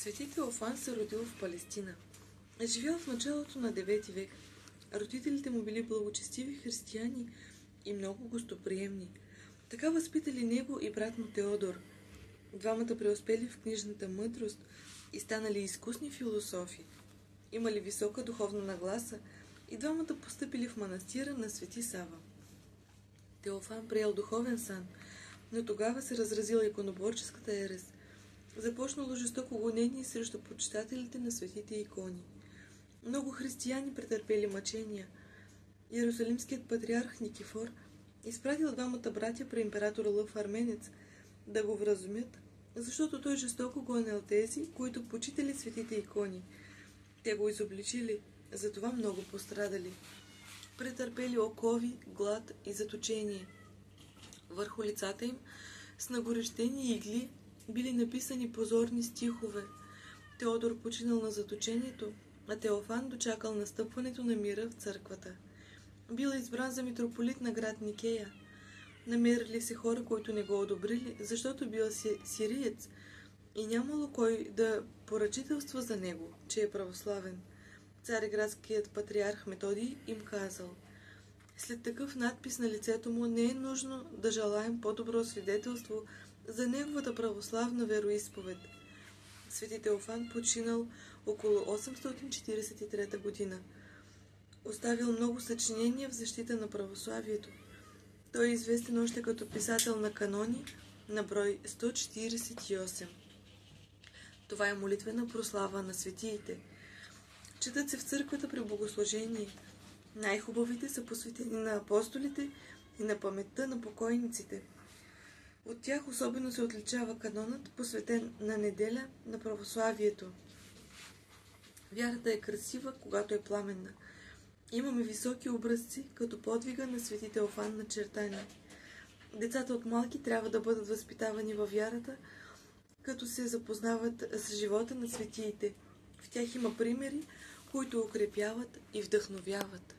Свети Теофан се родил в Палестина. Е живял в началото на 9 век. Родителите му били благочестиви християни и много гостоприемни. Така възпитали него и брат му Теодор. Двамата преуспели в книжната мъдрост и станали изкусни философи. Имали висока духовна нагласа и двамата постъпили в манастира на Свети Сава. Теофан приел духовен сан, но тогава се разразила иконоборческата ерес. Започнало жестоко гонение срещу почитателите на светите икони. Много християни претърпели мъчения. Иерусалимският патриарх Никифор изпратил двамата братя при император Лъв Арменец да го вразумят, защото той жестоко гонел тези, които почитали светите икони. Те го изобличили, затова много пострадали. Претърпели окови, глад и заточение. Върху лицата им с нагорещени игли били написани позорни стихове. Теодор починал на заточението, а Теофан дочакал настъпването на мира в църквата. Бил избран за митрополит на град Никея. Намерили се хора, които не го одобрили, защото бил сириец и нямало кой да поръчителства за него, че е православен. Цареградският патриарх Методий им казал: след такъв надпис на лицето му не е нужно да желаем по-добро свидетелство за неговата православна вероизповед. Свети Теофан починал около 843 година. Оставил много съчинения в защита на православието. Той е известен още като писател на канони на брой 148. Това е молитвена прослава на светиите. Четат се в църквата при богослужение. Най-хубавите са посветени на апостолите и на паметта на покойниците. От тях особено се отличава канонът, посветен на неделя на православието. Вярата е красива, когато е пламенна. Имаме високи образци, като подвига на свети Теофан начертани. Децата от малки трябва да бъдат възпитавани във вярата, като се запознават с живота на светиите. В тях има примери, които укрепяват и вдъхновяват.